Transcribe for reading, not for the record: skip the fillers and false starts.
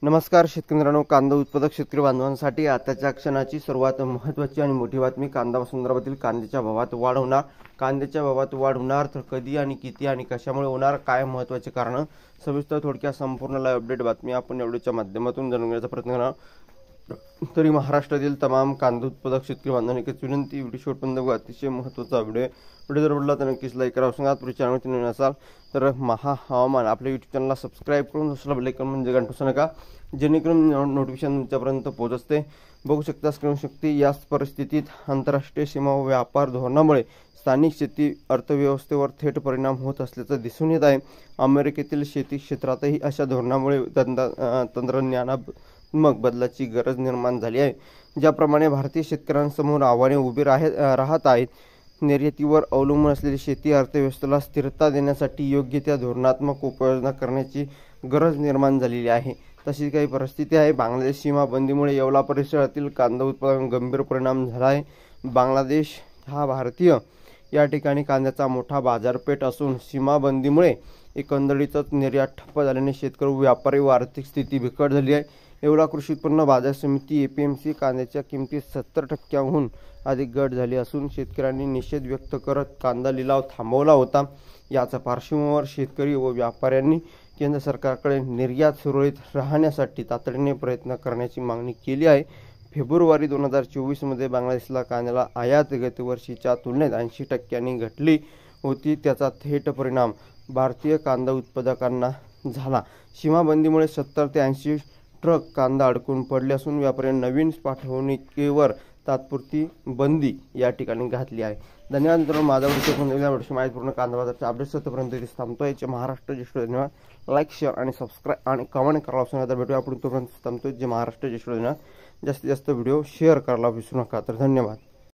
नमस्कार शेतकरी मित्रांनो, कांदा उत्पादक शेतकरी बांधवांसाठी आताच्या क्षणाची सर्वात महत्त्वाची आणि मोठी बातमी. कांदा संदर्भातील कांद्याच्या भावात वाढ होणार. कांद्याच्या भावात वाढ होणार तर कधी आणि किती आणि कशामुळे होणार, काय महत्त्वाचे कारण, सविस्तर थोडक्यात संपूर्ण लाईव्ह अपडेट बातमी आपण या व्हिडिओच्या माध्यमातून जाणून घेण्याचा प्रयत्न करणार. तरी महाराष्ट्रातील तमाम कांदा उत्पादक शेतकरी बांधवांनी एकच विनंती, व्हिडिओ शेवटपर्यंत बघा. अतिशय महत्त्वाचा व्हिडिओ जर आवडला तर नक्कीच लाईक करा. सांगा पुढे चॅनलवरती नवीन असाल तर महा हवामान आपल्या यूट्यूब चॅनलला सबस्क्राईब करून दुसरा बेल आयकॉन म्हणजे घंटा नका, जेणेकरून नोटिफिकेशन तुमच्यापर्यंत पोहोचते. बघू शकता स्क्रीन शक्ती. याच परिस्थितीत आंतरराष्ट्रीय सीमा व व्यापार धोरणामुळे स्थानिक शेती अर्थव्यवस्थेवर थेट परिणाम होत असल्याचं दिसून येत आहे. अमेरिकेतील शेती क्षेत्रातही अशा धोरणामुळे तंत्रज्ञानात्मक बदलाची गरज निर्माण झाली आहे. ज्याप्रमाणे भारतीय शेतकऱ्यांसमोर आव्हाने उभी राहत आहेत, निर्यातीवर अवलंबून असलेली शेती अर्थव्यवस्थेला स्थिरता देण्यासाठी योग्य त्या धोरणात्मक उपाययोजना करण्याची गरज निर्माण झालेली आहे. तशी काही परिस्थिती आहे. बांगलादेश सीमा बंदीमुळे येवला परिसरातील कांदा उत्पादन गंभीर परिणाम झाला आहे. बांगलादेश हा भारतीय या ठिकाणी कांद्याचा मोठा बाजारपेठ असून सीमाबंदीमुळे एकंदरीतच निर्यात ठप्प झाल्याने शेतकरी, व्यापारी व आर्थिक स्थिती बिकट झाली आहे. येवला कृषी उत्पन्न बाजार समिती APMC कांद्याच्या किमतीत 70% अधिक घट झाली असून शेतकऱ्यांनी निषेध व्यक्त करत कांदा लिलाव थांबवला होता. याचा पार्श्वभूमीवर शेतकरी व व्यापाऱ्यांनी केंद्र सरकारकडे निर्यात सुरळीत राहण्यासाठी तातडीने प्रयत्न करण्याची मागणी केली आहे. फेब्रुवारी 2024 मध्ये बांगलादेशला कांद्याला आयात गतवर्षीच्या तुलनेत 80% घटली होती. त्याचा थेट परिणाम भारतीय कांदा उत्पादकांना झाला. सीमाबंदीमुळे 70 ते 80 ट्रक कांदा अडकून पडले असून व्यापाऱ्यांनी नवीन पाठवणुकीवर तात्पुरती बंदी या ठिकाणी घातली आहे. धन्यवाद मित्रांनो. माझा व्हिडिओ माहितीपूर्ण कांदा बाजाराच्या अपडेट्स होतपर्यंत इथे थांबतोय. महाराष्ट्र ज्येष्ठ धन्यवाद. लाईक, शेअर आणि सबस्क्राईब आणि कमेंट करायला विसरू नका. भेटूया आपण तोपर्यंत थांबतोय. महाराष्ट्र ज्येष्ठ धन्यवाद. जास्तीत जास्त व्हिडिओ शेअर करायला विसरू नका. तर धन्यवाद.